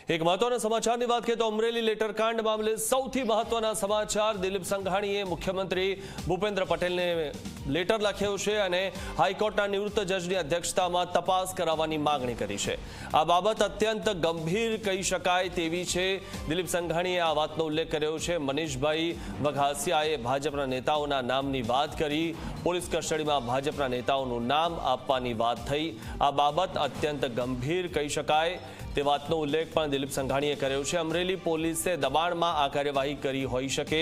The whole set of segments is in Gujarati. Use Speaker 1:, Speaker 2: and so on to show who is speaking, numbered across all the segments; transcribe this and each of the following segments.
Speaker 1: એક મહત્વના સમાચારની વાત કરીએ તો અમરેલી લેટરકાંડ મામલે સૌથી મહત્વના સમાચાર દિલીપ સંઘાણીએ મુખ્યમંત્રી ભૂપેન્દ્ર પટેલને લેટર લખ્યો છે અને હાઈકોર્ટના નિવૃત્ત જજની અધ્યક્ષતામાં તપાસ કરાવવાની માંગણી કરી છે। આ બાબત અત્યંત ગંભીર કહી શકાય તેવી છે। દિલીપ સંઘાણીએ આ વાતનો ઉલ્લેખ કર્યો છે। મનીષભાઈ વઘાસિયાએ ભાજપના નેતાઓના નામની વાત કરી। પોલીસ કસ્ટડીમાં ભાજપના નેતાઓનું નામ આપવાની વાત થઈ। આ બાબત અત્યંત ગંભીર કહી શકાય તે વાતનો ઉલ્લેખ પણ દિલીપ સંઘાણીએ કર્યો છે। અમરેલી પોલીસે દબાણમાં આ કાર્યવાહી કરી હોઈ શકે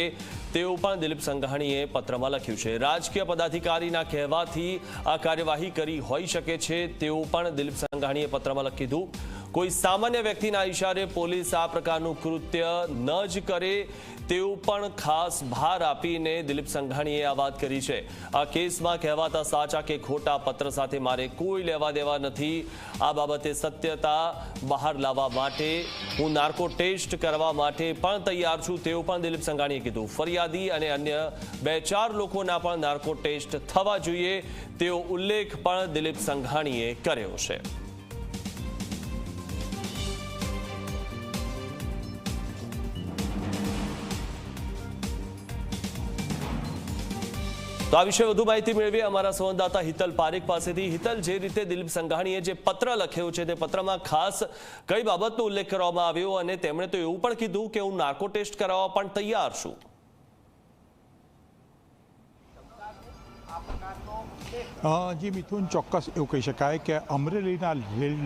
Speaker 1: તેવું પણ દિલીપ સંઘાણીએ પત્રમાં લખ્યું છે। રાજકીય પદાધિકારીના કહેવાથી આ કાર્યવાહી કરી હોઈ શકે છે તેવું પણ દિલીપ સંઘાણીએ પત્રમાં લખી દીધું। કોઈ સામાન્ય વ્યક્તિના ઇશારે પોલીસ આ પ્રકારનું કૃત્ય ન જ કરે તેવું પણ ખાસ ભાર આપીને દિલીપ સંઘાણીએ આ વાત કરી છે। આ કેસમાં કહેવાતા સાચા કે ખોટા પત્ર સાથે મારે કોઈ લેવા દેવા નથી। આ બાબતે સત્યતા બહાર લાવવા માટે હું નાર્કો ટેસ્ટ કરવા માટે પણ તૈયાર છું તેવું પણ દિલીપ સંઘાણીએ કીધું। ફરિયાદી અને અન્ય 2-4 લોકોના પણ નાર્કો ટેસ્ટ થવા જોઈએ તેવો ઉલ્લેખ પણ દિલીપ સંઘાણીએ કર્યો છે। તો આ વિશે વધુ માહિતી મેળવીએ અમારા સંવાદદાતા હિતલ પારેખ પાસેથી। હિતલ, જે રીતે દિલીપ સંઘાણીએ જે પત્ર લખ્યો છે તે પત્રમાં ખાસ કઈ બાબતનો ઉલ્લેખ કરવામાં આવ્યો અને તેમણે તો એવું પણ કીધું કે હું નાર્કો ટેસ્ટ કરાવવા પણ તૈયાર છું।
Speaker 2: જી મિથુન, ચોક્કસ એવું કહી શકાય કે અમરેલીના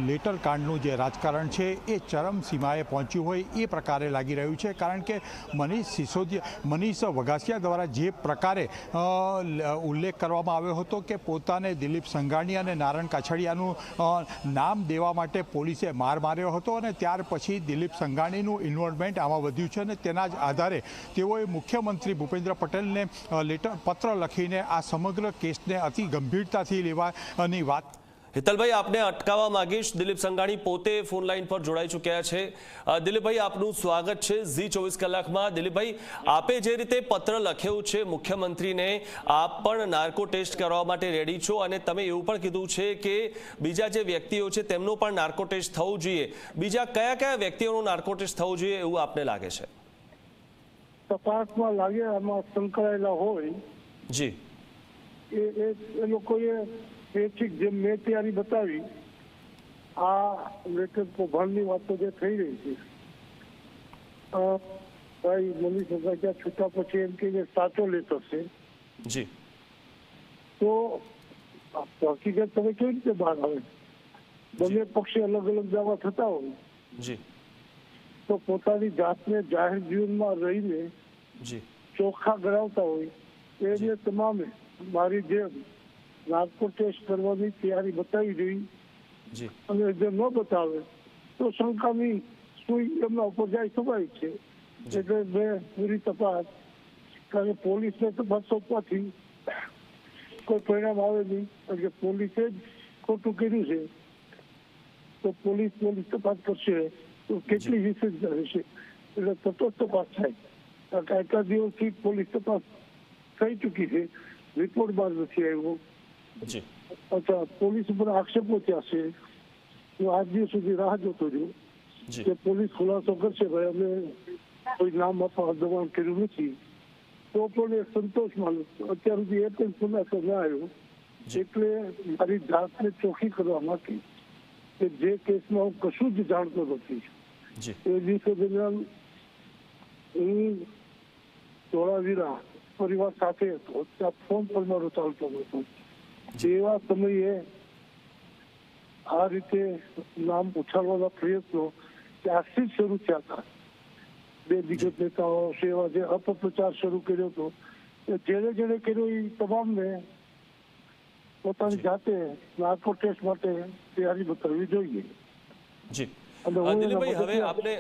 Speaker 2: લેટર કાંડનું જે રાજકારણ છે એ ચરમસીમાએ પહોંચ્યું હોય એ પ્રકારે લાગી રહ્યું છે। કારણ કે મનીષ વઘાસિયા દ્વારા જે પ્રકારે ઉલ્લેખ કરવામાં આવ્યો હતો કે પોતાને દિલીપ સંઘાણી અને નારણ કાછડિયાનું નામ દેવા માટે પોલીસે માર માર્યો હતો અને ત્યાર પછી દિલીપ સંઘાણીનું ઇન્વોલ્વમેન્ટ આમાં વધ્યું છે અને તેના જ આધારે તેઓએ મુખ્યમંત્રી ભૂપેન્દ્ર પટેલને પત્ર લખીને આ સમગ્ર કેસને અતિ ગંભીરતાથી લેવાની વાત।
Speaker 1: હિતલભાઈ, આપને અટકાવવા માંગીશ। દિલીપ સંઘાણી પોતે ફોન લાઈન પર જોડાઈ ચૂક્યા છે। દિલીપભાઈ, આપનું સ્વાગત છે ઝી 24 કલાકમાં। દિલીપભાઈ, આપે જે રીતે પત્ર લખ્યું છે મુખ્યમંત્રીને, આપ પણ નાર્કો ટેસ્ટ કરવા માટે રેડી છો અને તમે એવું પણ કીધું છે કે બીજા જે વ્યક્તિઓ છે તેમનો પણ નાર્કો ટેસ્ટ થવું જોઈએ। બીજા કયા કયા વ્યક્તિઓનો નાર્કો ટેસ્ટ થવું જોઈએ એવું આપને લાગે છે?
Speaker 3: તપાસમાં લાગે આમાં સંકળાયેલા હોય
Speaker 1: જી
Speaker 3: એ લોકોએ જેમ મેં તૈયારી બતાવી આ લેટર કૌભાંડની વાતો જે થઈ રહી છે, ભાઈ મનીષ વઘાસિયા છૂટા પછી એમ કે સાચો લેટર છે
Speaker 1: જી,
Speaker 3: તો હકીકત તમે કેવી રીતે બહાર આવે? બંને પક્ષે અલગ અલગ દાવા થતા હોય
Speaker 1: જી
Speaker 3: તો પોતાની જાતને જાહેર જીવનમાં રહીને
Speaker 1: જી
Speaker 3: ચોખ્ખા ગણાવતા હોય એને તમામે મારી જેમ નાર્કો ટેસ્ટ કરવાની તૈયારી બતાવી જોઈ અને જો ન બતાવે તો શંકાની સુઈ એમના ઉપર જાય સ્વાભાવિક છે। એટલે મેં પૂરી તપાસ, કારણ કે પોલીસને તપાસ સોંપવાથી કોઈ પરિણામ આવે નહીં, કારણ કે પોલીસે જ ખોટું કર્યું છે તો પોલીસ તપાસ કરશે તો કેટલી વિશેષ રહેશે એટલે સતત તપાસ થાય। કારણ કે આટલા દિવસથી પોલીસ તપાસ થઈ ચૂકી છે, રિપોર્ટ બહાર નથી આવ્યો। અચ્છા, પોલીસ ઉપર આક્ષેપો થયા છે। હું આજ દિવસ સુધી રાહ જોતો રહ્યો કે પોલીસ ખુલાસો કરશે ભાઈ અમે કોઈ નામ અથવા દબાણ કર્યું નથી, તો પણ એ સંતોષ માનું। અત્યાર સુધી એ પણ ખુલાસો ન આવ્યો એટલે મારી જાતને ચોખ્ખી કરવા માટે કે જે કેસમાં હું કશું જ જાણતો નથી એ દિવસો દરમિયાન હું ધોળાવીરા પરિવાર સાથે હતો, ત્યાં ફોન પર મારો ચાલતો હતો। એવા સમયે આ રીતે નામ ઉછાળવાના પ્રયત્નો ત્યારથી જ શરૂ થયા હતા। બે દિગ્ગજ નેતાઓ સેવા જે અપપ્રચાર શરૂ કર્યો હતો, જેને જેને કર્યો એ તમામને પોતાની જાતે નાર્કો ટેસ્ટ માટે તૈયારી બતાવવી જોઈએ।
Speaker 1: જી દિલીપભાઈ, હવે આપને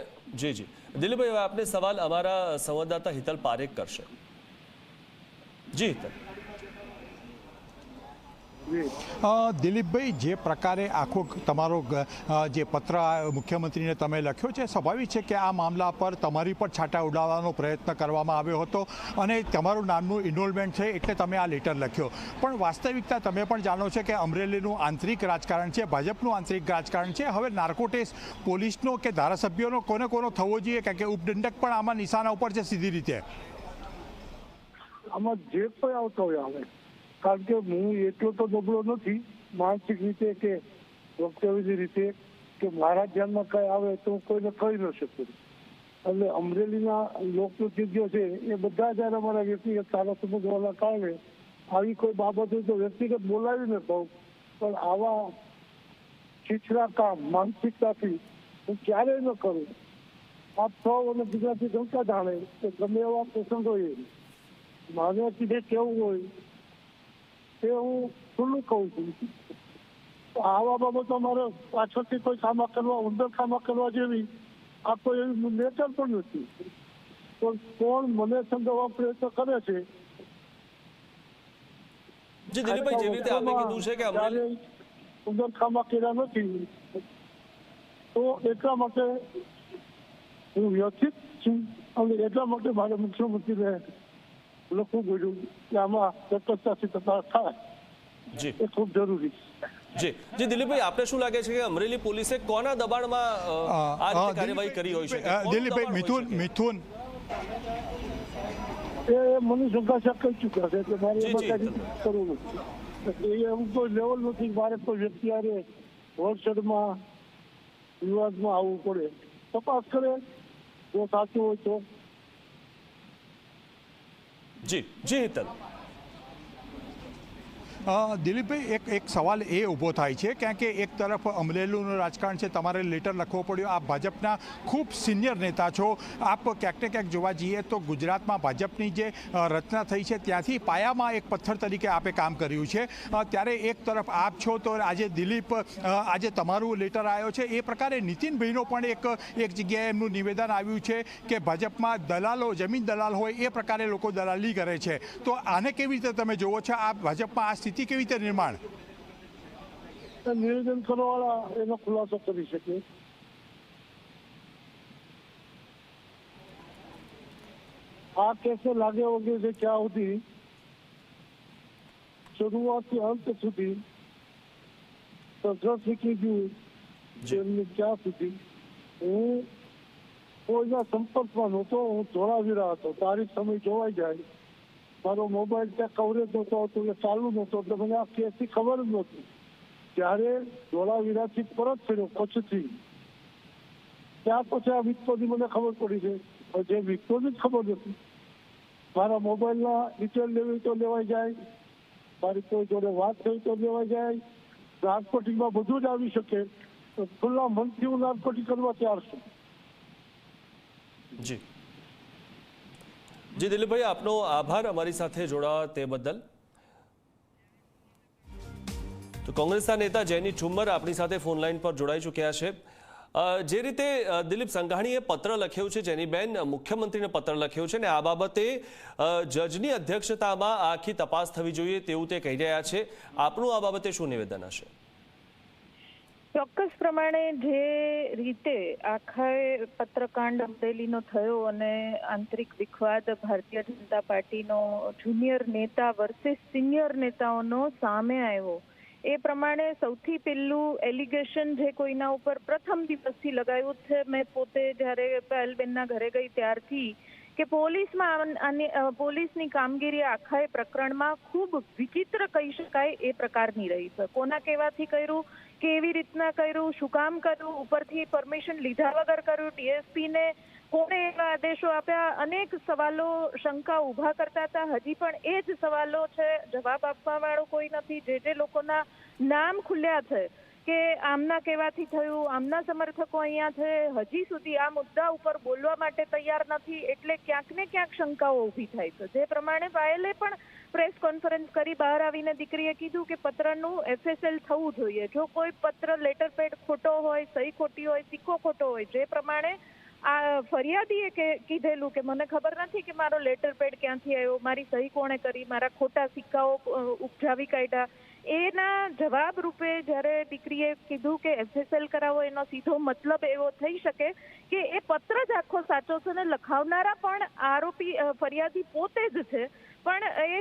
Speaker 1: દિલીપભાઈ હવે આપને સવાલ અમારા સંવાદદાતા હિતલ પારેખ કરશે। જી હિતલ।
Speaker 2: દિલીપભાઈ, જે પ્રકારે આખો તમારો જે પત્ર મુખ્યમંત્રીને તમે લખ્યો છે, સ્વાભાવિક છે કે આ મામલા પર તમારી પર છાંટા ઉડાવવાનો પ્રયત્ન કરવામાં આવ્યો હતો અને તમારું નામનું ઇન્વોલ્વમેન્ટ છે એટલે તમે આ લેટર લખ્યો. પણ વાસ્તવિકતા તમે પણ જાણો છો કે અમરેલીનું આંતરિક રાજકારણ છે, ભાજપનું આંતરિક રાજકારણ છે. હવે નાર્કો ટેસ્ટ પોલીસનો કે ધારાસભ્યોનો કોનો થવો જોઈએ, કારણ કે ઉપદંડક પણ આમાં નિશાના ઉપર છે સીધી રીતે.
Speaker 3: આમાં જે કોઈ આવતો હોય આવે, કારણ કે હું એટલો તો નબળો નથી માનસિક રીતે કે વક્તવ્યની રીતે કે મારા ધ્યાનમાં કઈ આવે તો હું કોઈને કહી ન શકું. એટલે અમરેલીના લોકપ્રતિનિધિઓ છે એ બધા જયારે અમારા વ્યક્તિગત સારા સમજવાના કારણે આવી કોઈ બાબત હોય તો વ્યક્તિગત બોલાવીને કહું, પણ આવા છીછરા કામ માનસિકતાથી હું ક્યારેય ન કરું. આપ સૌ અને ગુજરાતી જનતા જાણે કે ગમે એવા પ્રસંગો મારે કીધે કેવું હોય એ હું ખુલ્લું કહું છું. આવા બાબતો મારે પાછળથી કોઈ ખામા કરવા, ઉંદર ખામા કરવા જેવી આ કોઈ એવી નેચર પણ નથી. તો કોણ મને સમજાવવા પ્રયત્ન કરે છે.
Speaker 1: જી દિલીપભાઈ, જેવી રીતે આપે કીધું છે કે અમરેલી
Speaker 3: ઉંદર ખામા કર્યા નથી, તો એટલા માટે હું વ્યથિત છું અને એટલા માટે મારે મુખ્યમંત્રીને લખવું પડ્યું કે આમાં તટસ્થતાથી તપાસ થાય.
Speaker 1: જી,
Speaker 3: એ ખૂબ જરૂરી છે.
Speaker 1: જી દિલીપભાઈ, આપને શું લાગે છે કે અમરેલી પોલીસે કોના દબાણમાં આ રીતે કાર્યવાહી કરી હોય છે?
Speaker 2: દિલીપભાઈ, મિથુન
Speaker 3: એ મને શંકા કહી ચૂક્યા છે કે મારે એમાં કઈ કરવું નથી. એ એવું કોઈ લેવલ નથી મારે કોઈ વ્યક્તિ આરે વોટ્સએપમાં વિવાદમાં આવવું પડે. તપાસ કરે જો સાચું હોય તો.
Speaker 1: જી હિતલ.
Speaker 2: દિલીપભાઈ, એક સવાલ એ ઊભો થાય છે કારણ કે એક તરફ અમરેલીનું રાજકારણ છે, તમારે લેટર લખવો પડ્યો. આપ ભાજપના ખૂબ સિનિયર નેતા છો. આપ ક્યાંક ને ક્યાંક જોવા જઈએ તો ગુજરાતમાં ભાજપની જે રચના થઈ છે ત્યાંથી પાયામાં એક પથ્થર તરીકે આપે કામ કર્યું છે. ત્યારે એક તરફ આપ છો તો આજે દિલીપ, આજે તમારું લેટર આવ્યો છે. એ પ્રકારે નીતિનભાઈનો પણ એક જગ્યાએ એમનું નિવેદન આવ્યું છે કે ભાજપમાં દલાલો, જમીન દલાલ હોય એ પ્રકારે લોકો દલાલી કરે છે. તો આને કેવી રીતે તમે જોવો છો? આ ભાજપમાં આ સ્થિતિ કેવી રીતે નિર્માણ?
Speaker 3: નિવેદન કરવાવાળા એનો ખુલાસો કરી શકે. આ કેસે લાગે વગે છે ક્યાં સુધી, શરૂઆતથી અંત સુધી સંઘર્ષ શીખી ગયું ક્યાં સુધી. હું કોઈના સંપર્કમાં નહોતો, હું ધોળાવીરા હતો. તારીખ સમય જોવાઈ જાય. મારો મોબાઈલ ત્યાં કવરેજ નહોતો હતો, એટલે ચાલુ નહોતો, એટલે મને આ કેસની ખબર જ નહોતી. ત્યારે ધોળાવીરાથી પરત ફર્યો કચ્છથી, ત્યાર પછી આ વિગતોની મને ખબર પડી છે. જે વિગતોની જ ખબર નથી. મારા મોબાઈલના ડિટેલ લેવી તો લેવાઈ જાય, મારી કોઈ જોડે વાત થઈ તો લેવાઈ જાય. નાર્કોટિકમાં બધું જ આવી શકે. ખુલ્લા મનથી હું નાર્કોટિક કરવા તૈયાર છું.
Speaker 1: જી દિલીપભાઈ, આપનો આભાર અમારી સાથે જોડાવા તે બદલ. તો કોંગ્રેસના નેતા જેની ઠુમ્મર આપણી સાથે ફોન લાઈન પર જોડાઈ ચૂક્યા છે. જે રીતે દિલીપ સંઘાણીએ પત્ર લખ્યું છે, જેનીબેન મુખ્યમંત્રીને પત્ર લખ્યો છે ને આ બાબતે જજની અધ્યક્ષતામાં આખી તપાસ થવી જોઈએ તેવું તે કહી રહ્યા છે. આપનું આ બાબતે શું નિવેદન હશે?
Speaker 4: ચોક્કસ પ્રમાણે જે રીતે આખા પત્રકાંડ અમરેલીનો થયો અને આંતરિક વિખવાદ ભારતીય જનતા પાર્ટીનો જુનિયર નેતા વર્સિસ સિનિયર નેતાઓનો સામે આવ્યો, એ પ્રમાણે સૌથી પહેલું એલિગેશન જે કોઈના ઉપર પ્રથમ દિવસથી લગાવ્યું છે, મેં પોતે જ્યારે પાયલબેનના ઘરે ગઈ ત્યારથી, કે પોલીસની કામગીરી આખા પ્રકરણમાં ખૂબ વિચિત્ર કહી શકાય એ પ્રકારની રહી છે. કોના કહેવાથી કર્યું, કેવી રીતના કર્યું, શું કામ કર્યું, ઉપરથી પરમિશન લીધા વગર કર્યું, ડીએસપીને કોને એવા આદેશો આપ્યા, અનેક સવાલો, શંકા ઉભા કરતા હતા. હજી પણ એ જ સવાલો છે, જવાબ આપવા વાળો કોઈ નથી. જે લોકોના નામ ખુલ્યા છે કે આમના કહેવાથી થયું, આમના સમર્થકો અહીંયા છે, હજી સુધી આ મુદ્દા ઉપર બોલવા માટે તૈયાર નથી. એટલે ક્યાંક ને ક્યાંક શંકાઓ ઊભી થાય છે. જે પ્રમાણે પાયલે પણ પ્રેસ કોન્ફરન્સ કરી બહાર આવીને દીકરીએ કીધું કે પત્રનું FSL થવું જોઈએ. જો કોઈ પત્ર લેટર પેડ ખોટો હોય, સહી ખોટી હોય, સિક્કો ખોટો હોય, જે પ્રમાણે આ ફરિયાદીએ કીધેલું કે મને ખબર નથી કે મારો લેટર પેડ ક્યાંથી આવ્યો, મારી સહી કોણે કરી, મારા ખોટા સિક્કાઓ ઉપજાવી કાઢ્યા, એના જવાબ રૂપે જ્યારે દીકરીએ કીધું કે FSL કરાવો, એનો સીધો મતલબ એવો થઈ શકે કે એ પત્ર જ આખો સાચો છે ને લખાવનારા પણ આરોપી ફરિયાદી પોતે જ છે, પણ એ